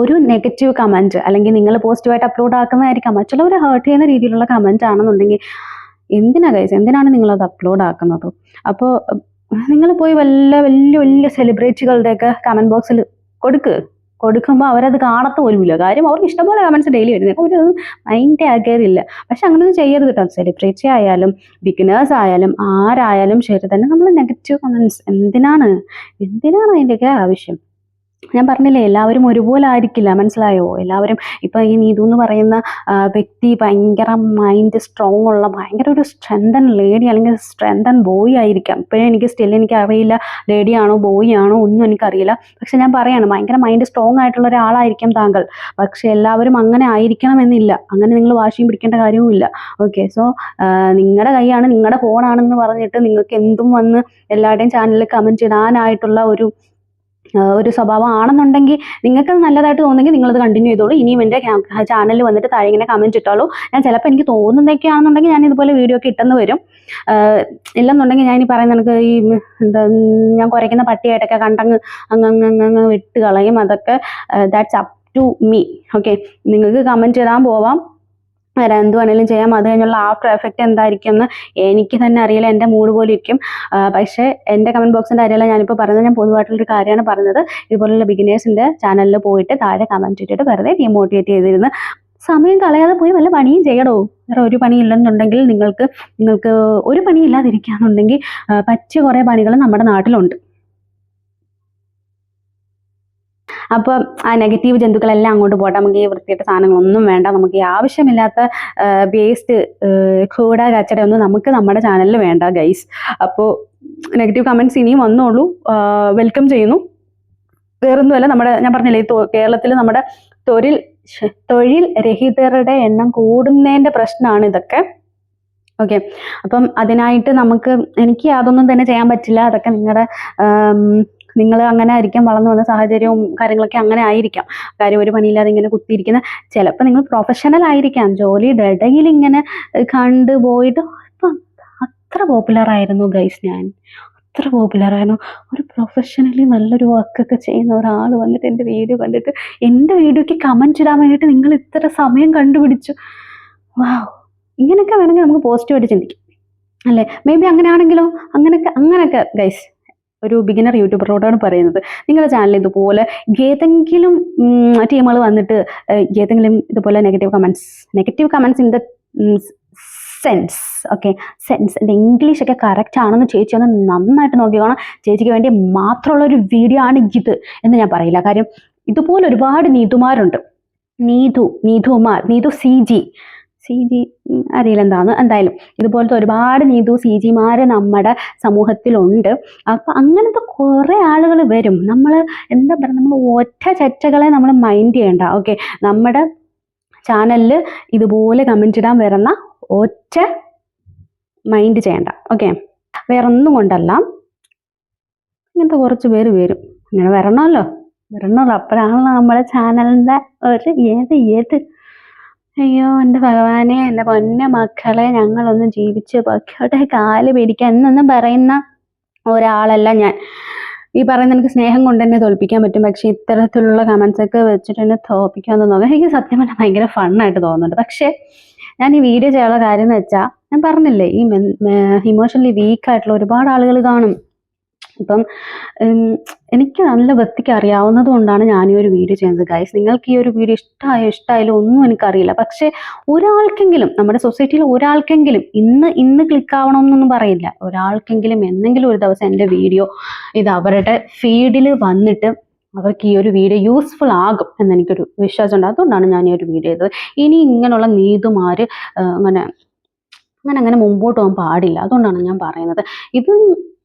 ഒരു നെഗറ്റീവ് കമൻറ്റ്, അല്ലെങ്കിൽ നിങ്ങൾ പോസിറ്റീവായിട്ട് അപ്ലോഡ് ആക്കുന്നതായിരിക്കാം, മറ്റുള്ളവരെ ഹേർട്ട് ചെയ്യുന്ന രീതിയിലുള്ള കമൻറ്റ് ആണെന്നുണ്ടെങ്കിൽ എന്തിനാണ് നിങ്ങളത് അപ്ലോഡ് ആക്കുന്നത്? അപ്പോൾ നിങ്ങൾ പോയി വലിയ സെലിബ്രിറ്റികളുടെയൊക്കെ കമൻറ്റ് ബോക്സിൽ കൊടുക്കുമ്പോൾ അവരത് കാണത്ത പോലുമില്ല. കാര്യം അവർക്ക് ഇഷ്ടംപോലെ കമൻറ്റ്സ് ഡെയിലി വരുന്നത്, അവരത് മൈൻഡേ ആക്കാറില്ല. പക്ഷെ അങ്ങനെയൊന്നും ചെയ്യരുത് കേട്ടോ. സെലിബ്രിറ്റി ആയാലും ബിഗിനേഴ്സ് ആയാലും ആരായാലും ശരി തന്നെ നമ്മൾ നെഗറ്റീവ് കമൻറ്റ്സ് എന്തിനാണ് അതിൻ്റെയൊക്കെ ആവശ്യം? ഞാൻ പറഞ്ഞില്ലേ, എല്ലാവരും ഒരുപോലെ ആയിരിക്കില്ല, മനസ്സിലായോ? എല്ലാവരും ഇപ്പം ഈ നീതു എന്ന് പറയുന്ന വ്യക്തി ഭയങ്കര മൈൻഡ് സ്ട്രോങ് ഉള്ള ഭയങ്കര ഒരു സ്ട്രെങ്തൻ ലേഡി അല്ലെങ്കിൽ സ്ട്രെങ്തൻ ബോയ് ആയിരിക്കാം. ഇപ്പോഴും എനിക്ക് അറിയില്ല ലേഡി ആണോ ബോയ് ആണോ ഒന്നും എനിക്കറിയില്ല. പക്ഷെ ഞാൻ പറയാണ്, ഭയങ്കര മൈൻഡ് സ്ട്രോങ് ആയിട്ടുള്ള ഒരാളായിരിക്കാം താങ്കൾ. പക്ഷെ എല്ലാവരും അങ്ങനെ ആയിരിക്കണമെന്നില്ല. അങ്ങനെ നിങ്ങൾ വാശിയും പിടിക്കേണ്ട കാര്യവുമില്ല. ഓക്കെ, സോ നിങ്ങളുടെ കൈയാണ്, നിങ്ങളുടെ ഫോണാണെന്ന് പറഞ്ഞിട്ട് നിങ്ങൾക്ക് എന്തും വന്ന് എല്ലാവരുടെയും ചാനലിൽ കമൻറ്റ് ഇടാനായിട്ടുള്ള ഒരു സ്വഭാവം ആണെന്നുണ്ടെങ്കിൽ, നിങ്ങൾക്കത് നല്ലതായിട്ട് തോന്നുമെങ്കിൽ നിങ്ങളത് കണ്ടിന്യൂ ചെയ്തോളൂ. ഇനിയും എൻ്റെ ചാനലിൽ വന്നിട്ട് താഴെ ഇങ്ങനെ കമൻറ്റ് ഇട്ടോളൂ. ഞാൻ ചിലപ്പോൾ എനിക്ക് തോന്നുന്നതൊക്കെ ആണെന്നുണ്ടെങ്കിൽ ഞാൻ ഇതുപോലെ വീഡിയോ ഒക്കെ ഇട്ടെന്ന് വരും. ഇല്ലെന്നുണ്ടെങ്കിൽ ഞാൻ ഈ പറയുന്ന എനിക്ക് ഞാൻ കുരയ്ക്കുന്ന പട്ടിയായിട്ടൊക്കെ അങ്ങ് വിട്ട് കളയും. അതൊക്കെ that's up to me. Okay, നിങ്ങൾക്ക് കമൻറ്റ് ഇടാൻ പോവാം, എന്ത് വേണമെങ്കിലും ചെയ്യാം. അത് കഴിഞ്ഞുള്ള ആഫ്റ്റർ എഫക്റ്റ് എന്തായിരിക്കും എന്ന് എനിക്ക് തന്നെ അറിയില്ല. എൻ്റെ മൂഡ് പോലെ ഇരിക്കും. പക്ഷേ എൻ്റെ കമൻറ്റ് ബോക്സിൻ്റെ കാര്യമല്ല ഞാനിപ്പോൾ പറയുന്നത്, ഞാൻ പൊതുവായിട്ടുള്ളൊരു കാര്യമാണ് പറയുന്നത്. ഇതുപോലുള്ള ബിഗിനേഴ്സിൻ്റെ ചാനലിൽ പോയിട്ട് താഴെ കമൻറ്റ് ഇട്ടിട്ട് വെറുതെ ഡീമോട്ടിവേറ്റ് ചെയ്തിരുന്ന് സമയം കളയാതെ പോയി വല്ല പണിയും ചെയ്യണോ. വേറെ ഒരു പണിയില്ലെന്നുണ്ടെങ്കിൽ നിങ്ങൾക്ക് ഒരു പണിയില്ലാതിരിക്കുകയാണെന്നുണ്ടെങ്കിൽ പറ്റിയ കുറേ പണികൾ നമ്മുടെ നാട്ടിലുണ്ട്. അപ്പോൾ ആ നെഗറ്റീവ് ജന്തുക്കളെല്ലാം അങ്ങോട്ട് പോട്ടെ. നമുക്ക് ഈ വൃത്തിയായിട്ട സാധനങ്ങളൊന്നും വേണ്ട. നമുക്ക് ഈ ആവശ്യമില്ലാത്ത വേസ്റ്റ് കൂട കച്ചടയൊന്നും നമുക്ക് നമ്മുടെ ചാനലിൽ വേണ്ട ഗൈസ്. അപ്പോൾ നെഗറ്റീവ് കമൻറ്റ്സ് ഇനിയും വന്നോളൂ, വെൽക്കം ചെയ്യുന്നു. വേറൊന്നുമല്ല, ഞാൻ പറഞ്ഞില്ലേ, കേരളത്തിൽ നമ്മുടെ തൊഴിൽ രഹിതരുടെ എണ്ണം കൂടുന്നതിൻ്റെ പ്രശ്നമാണ് ഇതൊക്കെ. ഓക്കെ, അപ്പം അതിനായിട്ട് എനിക്ക് അതൊന്നും തന്നെ ചെയ്യാൻ പറ്റില്ല. അതൊക്കെ നിങ്ങൾ അങ്ങനെ ആയിരിക്കാം, വളർന്നു വന്ന സാഹചര്യവും കാര്യങ്ങളൊക്കെ അങ്ങനെ ആയിരിക്കാം. കാര്യം ഒരു പണിയില്ലാതെ ഇങ്ങനെ കുത്തിയിരിക്കുന്ന, ചിലപ്പോൾ നിങ്ങൾ പ്രൊഫഷണൽ ആയിരിക്കാം, ജോലിയുടെ ഇടയിൽ ഇങ്ങനെ കണ്ടുപോയിട്ട്. അപ്പം അത്ര പോപ്പുലർ ആയിരുന്നു ഗൈസ് ഞാൻ, എത്ര പോപ്പുലറായിരുന്നു. ഒരു പ്രൊഫഷണലി നല്ലൊരു വർക്കൊക്കെ ചെയ്യുന്ന ഒരാൾ വന്നിട്ട് എൻ്റെ വീഡിയോ കണ്ടിട്ട് എൻ്റെ വീഡിയോയ്ക്ക് കമൻറ്റ് ഇടാൻ വേണ്ടിയിട്ട് നിങ്ങൾ ഇത്ര സമയം കണ്ടുപിടിച്ചു. വാവ്! ഇങ്ങനെയൊക്കെ വേണമെങ്കിൽ നമുക്ക് പോസിറ്റീവായിട്ട് ചിന്തിക്കാം അല്ലേ? മേ ബി അങ്ങനെയാണെങ്കിലോ? അങ്ങനെയൊക്കെ ഗൈസ് ഒരു ബിഗിനർ യൂട്യൂബറോടാണ് പറയുന്നത്. നിങ്ങളുടെ ചാനൽ ഇതുപോലെ ഏതെങ്കിലും ടീമുകൾ വന്നിട്ട് ഏതെങ്കിലും ഇതുപോലെ negative comments in the sense, okay, sense, എൻ്റെ ഇംഗ്ലീഷൊക്കെ കറക്റ്റ് ആണെന്ന് ചേച്ചി ഒന്ന് നന്നായിട്ട് നോക്കിക്കോണം. ചേച്ചിക്ക് വേണ്ടി മാത്രമുള്ള ഒരു വീഡിയോ ആണ് ഇത് എന്ന് ഞാൻ പറയില്ല. കാര്യം ഇതുപോലെ ഒരുപാട് നീതുമാരുണ്ട്. നീതു സി ജി അറിയില്ല എന്താണ്. എന്തായാലും ഇതുപോലത്തെ ഒരുപാട് സി ജിമാർ നമ്മുടെ സമൂഹത്തിലുണ്ട്. അപ്പം അങ്ങനത്തെ കുറേ ആളുകൾ വരും. നമ്മൾ എന്താ പറയുക, നമ്മൾ ഒറ്റ ചെറ്റകളെ നമ്മൾ മൈൻഡ് ചെയ്യണ്ട. ഓക്കെ, നമ്മുടെ ചാനലിൽ ഇതുപോലെ കമൻറ്റ് ഇടാൻ വരുന്ന ഒറ്റ മൈൻഡ് ചെയ്യണ്ട. ഓക്കെ, വേറൊന്നും കൊണ്ടല്ല, ഇങ്ങനത്തെ കുറച്ച് പേര് വരും. ഇങ്ങനെ വരണമല്ലോ. അപ്പോഴാണല്ലോ നമ്മുടെ ചാനലിൻ്റെ ഒരു ഏത് അയ്യോ എൻ്റെ ഭഗവാനെ, എൻ്റെ പൊന്ന മക്കളെ, ഞങ്ങളൊന്ന് ജീവിച്ച് പൊക്കോട്ടെ, കാല് പിടിക്കുക എന്നൊന്നും പറയുന്ന ഒരാളല്ല ഞാൻ. ഈ പറയുന്ന എനിക്ക് സ്നേഹം കൊണ്ട് തന്നെ തോൽപ്പിക്കാൻ പറ്റും. പക്ഷേ ഇത്തരത്തിലുള്ള കമൻസൊക്കെ വെച്ചിട്ട് എന്നെ തോൽപ്പിക്കാമെന്ന് നോക്കാം. എനിക്ക് സത്യം പറഞ്ഞാൽ ഭയങ്കര ഫണ്ണായിട്ട് തോന്നുന്നുണ്ട്. പക്ഷേ ഞാൻ ഈ വീഡിയോ ചെയ്യാനുള്ള കാര്യം എന്ന് വെച്ചാൽ, ഞാൻ പറഞ്ഞില്ലേ, ഈ ഇമോഷണലി വീക്കായിട്ടുള്ള ഒരുപാട് ആളുകൾ കാണും. ഇപ്പം എനിക്ക് നല്ല വൃത്തിക്ക് അറിയാവുന്നത് കൊണ്ടാണ് ഞാൻ ഈ ഒരു വീഡിയോ ചെയ്യുന്നത് ഗൈസ്. നിങ്ങൾക്ക് ഈ ഒരു വീഡിയോ ഇഷ്ടമായാലും ഒന്നും എനിക്കറിയില്ല. പക്ഷേ ഒരാൾക്കെങ്കിലും, നമ്മുടെ സൊസൈറ്റിയിൽ ഒരാൾക്കെങ്കിലും ഇന്ന് ക്ലിക്ക് ആവണമെന്നൊന്നും പറയില്ല, ഒരാൾക്കെങ്കിലും എന്തെങ്കിലും ഒരു ദിവസം എൻ്റെ വീഡിയോ ഇത് അവരുടെ ഫീഡിൽ വന്നിട്ട് അവർക്ക് ഈ ഒരു വീഡിയോ യൂസ്ഫുൾ ആകും എന്നെനിക്കൊരു വിശ്വാസമുണ്ട്. അതുകൊണ്ടാണ് ഞാൻ ഈ ഒരു വീഡിയോ ചെയ്തത്. ഇനി ഇങ്ങനെയുള്ള നീതുമാർ അങ്ങനെ മുമ്പോട്ട് പോകാൻ പാടില്ല. അതുകൊണ്ടാണ് ഞാൻ പറയുന്നത്. ഇത്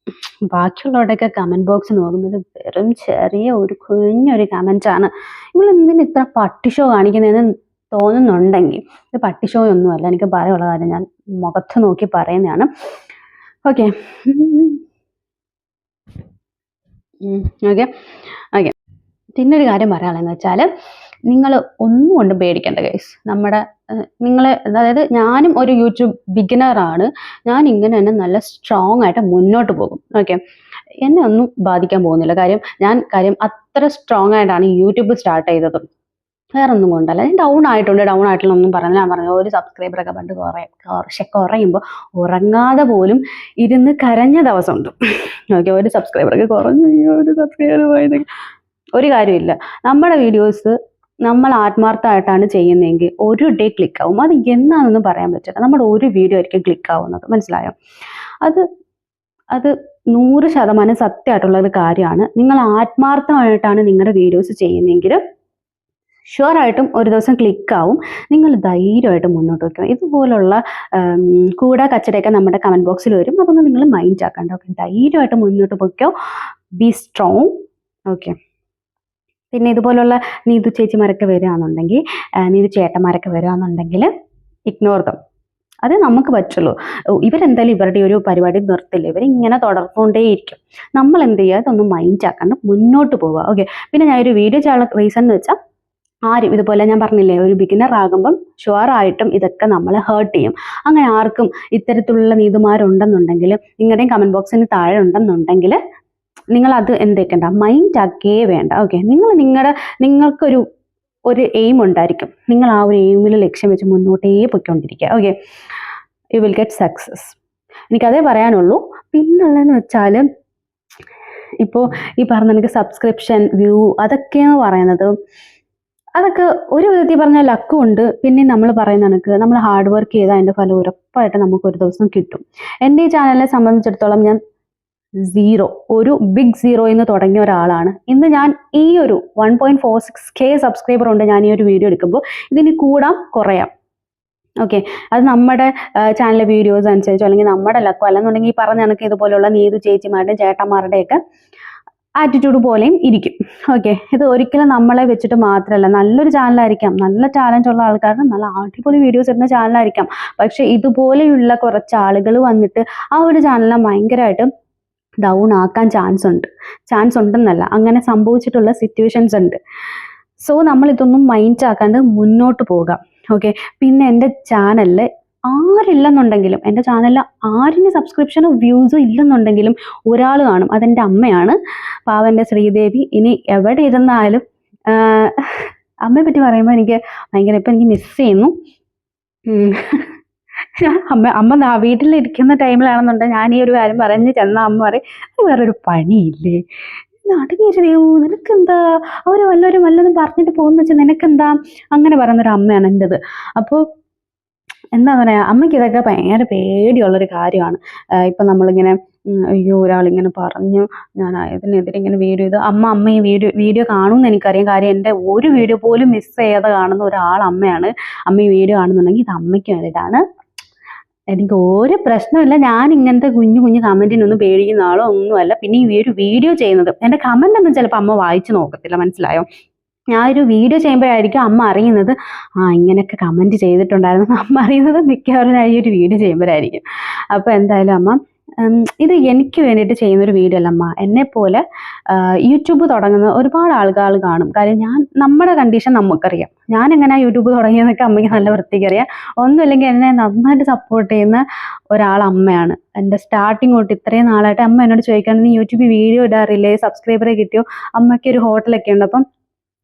ബാക്കിയുള്ളവരുടെയൊക്കെ കമൻറ്റ് ബോക്സ് നോക്കുമ്പോൾ ഇത് വെറും ചെറിയ ഒരു കുഞ്ഞൊരു കമൻറ്റാണ്. ഇവളെന്തിന് ഇത്ര പട്ടിഷോ കാണിക്കുന്നതെന്ന് തോന്നുന്നുണ്ടെങ്കിൽ ഇത് പട്ടിഷോ ഒന്നുമല്ല. എനിക്ക് പറയാനുള്ള കാര്യം ഞാൻ മുഖത്ത് നോക്കി പറയുന്നതാണ്. ഓക്കെ പിന്നൊരു കാര്യം പറയാനുള്ളതെന്ന് വെച്ചാൽ, നിങ്ങൾ ഒന്നും കൊണ്ടും പേടിക്കേണ്ട ഗൈസ്. അതായത് ഞാനും ഒരു യൂട്യൂബ് ബിഗിനറാണ്. ഞാൻ ഇങ്ങനെ തന്നെ നല്ല സ്ട്രോങ് ആയിട്ട് മുന്നോട്ട് പോകും. ഓക്കെ, എന്നെ ഒന്നും ബാധിക്കാൻ പോകുന്നില്ല. കാര്യം അത്ര സ്ട്രോങ് ആയിട്ടാണ് യൂട്യൂബ് സ്റ്റാർട്ട് ചെയ്തത്. വേറെ ഒന്നും കൊണ്ടല്ല. ഞാൻ ഡൗൺ ആയിട്ടുള്ള ഒന്നും പറഞ്ഞില്ല. ഞാൻ പറഞ്ഞു ഒരു സബ്സ്ക്രൈബറൊക്കെ പണ്ട് കുറയുമ്പോൾ ഉറങ്ങാതെ പോലും ഇരുന്ന് കരഞ്ഞ ദിവസമുണ്ട്. ഓക്കെ, ഒരു സബ്സ്ക്രൈബറൊക്കെ കുറഞ്ഞു, ഒരു സബ്സ്ക്രൈബർ പോയത് ഒരു കാര്യമില്ല. നമ്മുടെ വീഡിയോസ് നമ്മൾ ആത്മാർത്ഥമായിട്ടാണ് ചെയ്യുന്നതെങ്കിൽ ഒരു ഡേ ക്ലിക്ക് ആവും. അത് എന്നാണെന്നൊന്നും പറയാൻ പറ്റില്ല. നമ്മുടെ ഒരു വീഡിയോ ആയിരിക്കും ക്ലിക്ക് ആവുന്നത്. മനസ്സിലായോ? അത് 100% സത്യമായിട്ടുള്ള ഒരു കാര്യമാണ്. നിങ്ങൾ ആത്മാർത്ഥമായിട്ടാണ് നിങ്ങളുടെ വീഡിയോസ് ചെയ്യുന്നതെങ്കിൽ ഷുവറായിട്ടും ഒരു ദിവസം ക്ലിക്കാവും. നിങ്ങൾ ധൈര്യമായിട്ട് മുന്നോട്ട് വയ്ക്കണം. ഇതുപോലുള്ള കച്ചടയൊക്കെ നമ്മുടെ കമൻറ്റ് ബോക്സിൽ വരും. അതൊന്നും നിങ്ങൾ മൈൻഡ് ആക്കണ്ട. ഓക്കെ, ധൈര്യമായിട്ട് മുന്നോട്ട് പോയിക്കോ. B strong. ഓക്കെ, പിന്നെ ഇതുപോലുള്ള നീതു ചേച്ചിമാരൊക്കെ വരികയാണെന്നുണ്ടെങ്കിൽ, നീതു ചേട്ടന്മാരൊക്കെ വരികയാണെന്നുണ്ടെങ്കിൽ ഇഗ്നോർ ദം. അത് നമുക്ക് പറ്റുള്ളൂ. ഇവരെന്തായാലും ഇവരുടെ ഒരു പരിപാടി നിർത്തില്ല. ഇവരിങ്ങനെ തുടർന്നുകൊണ്ടേയിരിക്കും. നമ്മൾ എന്ത് ചെയ്യുക, അതൊന്നും മൈൻഡ് ആക്കാണ്ട് മുന്നോട്ട് പോവുക. ഓക്കെ, പിന്നെ ഞാൻ ഒരു വീഡിയോ ചെയ്യാനുള്ള റീസൺ എന്ന് വെച്ചാൽ, ആരും ഇതുപോലെ ഞാൻ പറഞ്ഞില്ലേ, ഒരു ബിഗിനർ ആകുമ്പം ഷുവറായിട്ടും ഇതൊക്കെ നമ്മളെ ഹേർട്ട് ചെയ്യും. അങ്ങനെ ആർക്കും ഇത്തരത്തിലുള്ള നീതുമാരുണ്ടെന്നുണ്ടെങ്കിൽ, നിങ്ങളുടെയും കമൻറ്റ് ബോക്സിന് താഴെ ഉണ്ടെന്നുണ്ടെങ്കിൽ, നിങ്ങളത് എന്തേക്കണ്ട, മൈൻഡ് ആക്കേ വേണ്ട. ഓക്കെ, നിങ്ങൾക്കൊരു എയിം ഉണ്ടായിരിക്കും. നിങ്ങൾ ആ ഒരു എയിമിൽ ലക്ഷ്യം വെച്ച് മുന്നോട്ടേ പോയിക്കൊണ്ടിരിക്കുക. Okay, you will get success. എനിക്കതേ പറയാനുള്ളൂ. പിന്നുള്ളതെന്ന് വെച്ചാൽ, ഇപ്പോൾ ഈ പറഞ്ഞ എനിക്ക് സബ്സ്ക്രിപ്ഷൻ, വ്യൂ, അതൊക്കെയാണ് പറയുന്നത്. അതൊക്കെ ഒരു വിധത്തിൽ പറഞ്ഞാൽ ലക്കും ഉണ്ട്. പിന്നെ നമ്മൾ പറയുന്ന കണക്ക് നമ്മൾ ഹാർഡ് വർക്ക് ചെയ്താൽ അതിൻ്റെ ഫലം ഉറപ്പായിട്ട് നമുക്ക് ഒരു ദിവസം കിട്ടും. എൻ്റെ ഈ ചാനലിനെ സംബന്ധിച്ചിടത്തോളം ഞാൻ ഒരു ബിഗ് സീറോയിൽ നിന്ന് തുടങ്ങിയ ഒരാളാണ്. ഇന്ന് ഞാൻ ഈ ഒരു 1.46K സബ്സ്ക്രൈബർ ഉണ്ട്. ഞാൻ ഈ ഒരു വീഡിയോ എടുക്കുമ്പോൾ ഇതിന് കൂടാം കുറയാം. ഓക്കെ, അത് നമ്മുടെ ചാനലിലെ വീഡിയോസ് അനുസരിച്ചോ അല്ലെങ്കിൽ നമ്മുടെ ലക്കോ അല്ലെന്നുണ്ടെങ്കിൽ ഈ പറഞ്ഞ കണക്ക് ഇതുപോലെയുള്ള നീതു ചേച്ചിമാരുടെയും ചേട്ടന്മാരുടെയൊക്കെ ആറ്റിറ്റ്യൂഡ് പോലെയും ഇരിക്കും. ഓക്കെ, ഇത് ഒരിക്കലും നമ്മളെ വെച്ചിട്ട് മാത്രമല്ല. നല്ലൊരു ചാനലായിരിക്കാം, നല്ല ടാലൻ്റ് ഉള്ള ആൾക്കാരുടെ നല്ല അടിപൊളി വീഡിയോസ് ഇടുന്ന ചാനലായിരിക്കാം. പക്ഷെ ഇതുപോലെയുള്ള കുറച്ച് ആളുകൾ വന്നിട്ട് ആ ഒരു ചാനലിനെ ഭയങ്കരമായിട്ട് ഡൗൺ ആക്കാൻ ചാൻസ് ഉണ്ടെന്നല്ല, അങ്ങനെ സംഭവിച്ചിട്ടുള്ള സിറ്റുവേഷൻസ് ഉണ്ട്. സോ നമ്മൾ ഇതൊന്നും മൈൻഡ് ആക്കാണ്ട് മുന്നോട്ട് പോകാം. ഓക്കെ, പിന്നെ എൻ്റെ ചാനലിൽ ആരില്ലെന്നുണ്ടെങ്കിലും എൻ്റെ ചാനലിൽ ആരിന് സബ്സ്ക്രിപ്ഷനോ വ്യൂസോ ഇല്ലെന്നുണ്ടെങ്കിലും ഒരാൾ കാണും, അതെൻ്റെ അമ്മയാണ്, പാവൻ്റെ ശ്രീദേവി. ഇനി എവിടെ ഇരുന്നാലും അമ്മയെ പറ്റി പറയുമ്പോൾ എനിക്ക് ഭയങ്കര ഇപ്പം എനിക്ക് മിസ് ചെയ്യുന്നു. അമ്മ വീട്ടിലിരിക്കുന്ന ടൈമിലാണെന്നുണ്ടെങ്കിൽ ഞാൻ ഈ ഒരു കാര്യം പറഞ്ഞ് ചെന്ന അമ്മ പറയും വേറൊരു പണിയില്ലേ, അടങ്ങിയിരുന്നോ, നിനക്കെന്താ, അവർ വല്ലതും പറഞ്ഞിട്ട് പോകുന്ന വെച്ചാൽ നിനക്കെന്താ, അങ്ങനെ പറയുന്നൊരു അമ്മയാണ് എൻ്റെത്. അപ്പോൾ എന്താ പറയുക, അമ്മയ്ക്ക് ഇതൊക്കെ ഭയങ്കര പേടിയുള്ളൊരു കാര്യമാണ്. ഇപ്പം നമ്മളിങ്ങനെ അയ്യോ ഒരാളിങ്ങനെ പറഞ്ഞു ഞാൻ ഇതിനെതിരെ ഇങ്ങനെ വീഡിയോ ചെയ്ത് അമ്മ ഈ വീഡിയോ കാണുമെന്ന് എനിക്കറിയാം. കാര്യം എൻ്റെ ഒരു വീഡിയോ പോലും മിസ് ചെയ്യാതെ കാണുന്ന ഒരാൾ അമ്മയാണ്. അമ്മ ഈ വീഡിയോ കാണുന്നുണ്ടെങ്കിൽ ഇത് അമ്മയ്ക്ക് വേണ്ടിയിട്ടാണ്. എനിക്ക് ഒരു പ്രശ്നമില്ല, ഞാൻ ഇങ്ങനത്തെ കുഞ്ഞു കമൻറ്റിനൊന്നും പേടിക്കുന്ന ആളോ ഒന്നുമല്ല. പിന്നെ ഈ ഒരു വീഡിയോ ചെയ്യുന്നത് എൻ്റെ കമൻ്റ് ഒന്നും ചിലപ്പോൾ അമ്മ വായിച്ചു നോക്കത്തില്ല, മനസ്സിലായോ? ഞാൻ ഒരു വീഡിയോ ചെയ്യുമ്പോഴായിരിക്കും അമ്മ അറിയുന്നത് ഇങ്ങനെയൊക്കെ കമൻറ്റ് ചെയ്തിട്ടുണ്ടായിരുന്നു. അമ്മ അറിയുന്നത് മിക്കവാറും ഞാൻ ഈ ഒരു വീഡിയോ ചെയ്യുമ്പോഴായിരിക്കും. അപ്പോൾ എന്തായാലും അമ്മ ഇത് എനിക്ക് വേണ്ടിയിട്ട് ചെയ്യുന്നൊരു വീഡിയോ അല്ല അമ്മ. എന്നെപ്പോലെ യൂട്യൂബ് തുടങ്ങുന്ന ഒരുപാട് ആളുകൾ കാണും. കാര്യം നമ്മുടെ കണ്ടീഷൻ നമുക്കറിയാം. ഞാൻ എങ്ങനെ യൂട്യൂബ് തുടങ്ങിയതെന്നൊക്കെ അമ്മയ്ക്ക് നല്ല വൃത്തിക്കറിയാം. ഒന്നുമില്ലെങ്കിൽ എന്നെ നന്നായിട്ട് സപ്പോർട്ട് ചെയ്യുന്ന ഒരാളമ്മയാണ്. എൻ്റെ സ്റ്റാർട്ടിങ് തൊട്ട് ഇത്രയും നാളായിട്ട് അമ്മ എന്നോട് ചോദിക്കുകയാണ് നീ യൂട്യൂബിൽ വീഡിയോ ഇടാറില്ലേ, സബ്സ്ക്രൈബറെ കിട്ടിയോ? അമ്മയ്ക്ക് ഒരു ഹോട്ടലൊക്കെ ഉണ്ട്. അപ്പം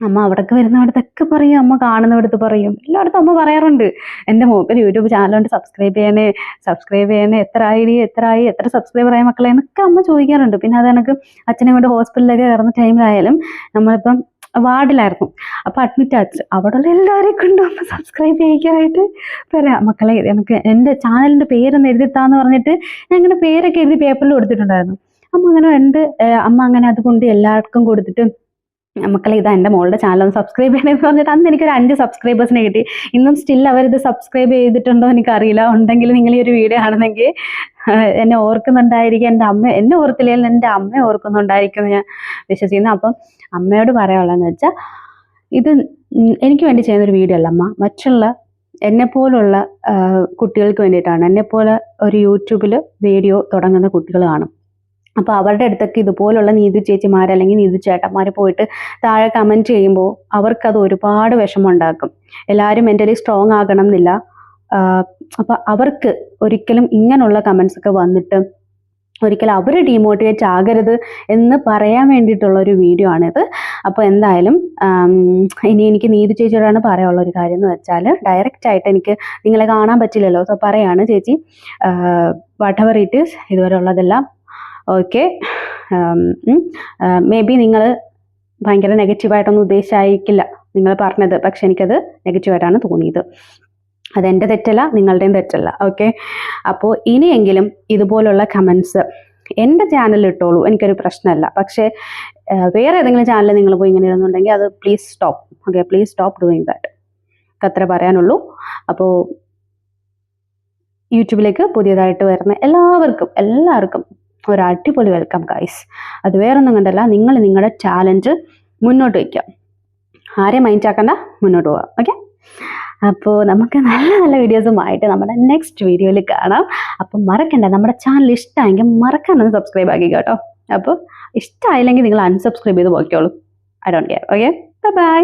അമ്മ അവിടേക്ക് വരുന്നവിടത്തൊക്കെ പറയും, അമ്മ കാണുന്നവിടത്ത് പറയും, എല്ലായിടത്തും അമ്മ പറയാറുണ്ട് എൻ്റെ മോക്കൊരു യൂട്യൂബ് ചാനലുണ്ട്, സബ്സ്ക്രൈബ് ചെയ്യണേ, എത്ര സബ്സ്ക്രൈബറായ മക്കളെ എന്നൊക്കെ അമ്മ ചോദിക്കാറുണ്ട്. പിന്നെ അത് കണക്ക് അച്ഛനെ കൊണ്ട് ഹോസ്പിറ്റലിലൊക്കെ കിടന്ന ടൈമിലായാലും നമ്മളിപ്പം വാർഡിലായിരുന്നു, അപ്പോൾ അഡ്മിറ്റ് ആച്ചു, അവിടെയുള്ള എല്ലാവരെയും കൊണ്ടും അമ്മ സബ്സ്ക്രൈബ് ചെയ്യിക്കാനായിട്ട് പറയാം, മക്കളെ എനിക്ക് എൻ്റെ ചാനലിൻ്റെ പേരൊന്ന് എഴുതിത്താന്ന് പറഞ്ഞിട്ട് ഞാൻ ഇങ്ങനെ പേരൊക്കെ എഴുതി പേപ്പറിൽ കൊടുത്തിട്ടുണ്ടായിരുന്നു. അമ്മ അങ്ങനെ അതുകൊണ്ട് എല്ലാവർക്കും കൊടുത്തിട്ട് മക്കളെ ഇതാ എൻ്റെ മോളുടെ ചാനൽ ഒന്ന് സബ്സ്ക്രൈബ് ചെയ്യണമെന്ന് പറഞ്ഞിട്ട് അന്ന് എനിക്കൊരു 5 സബ്സ്ക്രൈബേഴ്സിനെ കിട്ടി. ഇന്നും സ്റ്റിൽ അവരിത് സബ്സ്ക്രൈബ് ചെയ്തിട്ടുണ്ടോ എനിക്കറിയില്ല. ഉണ്ടെങ്കിൽ നിങ്ങൾ ഈ ഒരു വീഡിയോ ആണെന്നെങ്കിൽ എന്നെ ഓർക്കുന്നുണ്ടായിരിക്കും. എൻ്റെ അമ്മ എന്നെ ഓർത്തില്ലെങ്കിൽ എൻ്റെ അമ്മയെ ഓർക്കുന്നുണ്ടായിരിക്കും എന്ന് ഞാൻ വിശ്വസിക്കുന്നു. അപ്പം അമ്മയോട് പറയാനുള്ളതെന്ന് വെച്ചാൽ ഇത് എനിക്ക് വേണ്ടി ചെയ്യുന്നൊരു വീഡിയോ അല്ല അമ്മ, മറ്റുള്ള എന്നെപ്പോലുള്ള കുട്ടികൾക്ക് വേണ്ടിയിട്ടാണ്. എന്നെപ്പോലെ ഒരു യൂട്യൂബിൽ വീഡിയോ തുടങ്ങുന്ന കുട്ടികൾ കാണും. അപ്പോൾ അവരുടെ അടുത്തൊക്കെ ഇതുപോലുള്ള നീതു ചേച്ചിമാർ അല്ലെങ്കിൽ നീതു ചേട്ടന്മാർ പോയിട്ട് താഴെ കമൻറ്റ് ചെയ്യുമ്പോൾ അവർക്കത് ഒരുപാട് വിഷമം ഉണ്ടാക്കും. എല്ലാവരും മെൻ്റലി സ്ട്രോങ് ആകണം എന്നില്ല. അപ്പോൾ അവർക്ക് ഒരിക്കലും ഇങ്ങനെയുള്ള കമൻസ് ഒക്കെ വന്നിട്ട് ഒരിക്കലും അവർ ഡീമോട്ടിവേറ്റ് ആകരുത് എന്ന് പറയാൻ വേണ്ടിയിട്ടുള്ള ഒരു വീഡിയോ ആണിത്. അപ്പോൾ എന്തായാലും ഇനി എനിക്ക് നീതു ചേച്ചിയോടാണ് പറയാനുള്ള ഒരു കാര്യം എന്ന് വെച്ചാൽ, ഡയറക്റ്റായിട്ട് എനിക്ക് നിങ്ങളെ കാണാൻ പറ്റില്ലല്ലോ, സോ പറയാണ് ചേച്ചി, വാട്ട് എവർ ഇറ്റ് ഈസ് ഇതുവരെ ഉള്ളതെല്ലാം ഓക്കെ. മേ ബി നിങ്ങൾ ഭയങ്കര നെഗറ്റീവായിട്ടൊന്നും ഉദ്ദേശിച്ചായിരിക്കില്ല നിങ്ങൾ പറഞ്ഞത്, പക്ഷെ എനിക്കത് നെഗറ്റീവായിട്ടാണ് തോന്നിയത്. അതെൻ്റെ തെറ്റല്ല, നിങ്ങളുടെയും തെറ്റല്ല. ഓക്കെ, അപ്പോൾ ഇനിയെങ്കിലും ഇതുപോലുള്ള കമൻസ് എൻ്റെ ചാനലിൽ ഇട്ടോളൂ, എനിക്കൊരു പ്രശ്നമല്ല. പക്ഷേ വേറെ ഏതെങ്കിലും ചാനലിൽ നിങ്ങൾ പോയി ഇങ്ങനെ ഇടുന്നുണ്ടെങ്കിൽ അത് please stop. Okay, please stop doing that. അത്ര പറയാനുള്ളൂ. അപ്പോൾ യൂട്യൂബിലേക്ക് പുതിയതായിട്ട് വരുന്ന എല്ലാവർക്കും ഒരു അടിപൊളി വെൽക്കം ഗൈസ്. അത് വേറൊന്നും കണ്ടല്ല, നിങ്ങൾ നിങ്ങളുടെ ചാലഞ്ച് മുന്നോട്ട് വയ്ക്കുക, ആരെയും മൈൻഡ് ആക്കണ്ട, മുന്നോട്ട് പോവാം. ഓക്കെ, അപ്പോൾ നമുക്ക് നല്ല നല്ല വീഡിയോസുമായിട്ട് നമ്മുടെ നെക്സ്റ്റ് വീഡിയോയിൽ കാണാം. അപ്പം മറക്കണ്ട, നമ്മുടെ ചാനൽ ഇഷ്ടമായെങ്കിൽ മറക്കാനൊന്ന് സബ്സ്ക്രൈബ് ആക്കി കേട്ടോ. അപ്പോൾ ഇഷ്ടമായില്ലെങ്കിൽ നിങ്ങൾ അൺസബ്സ്ക്രൈബ് ചെയ്ത് പോയിക്കോളൂ, I don't care. Okay, by.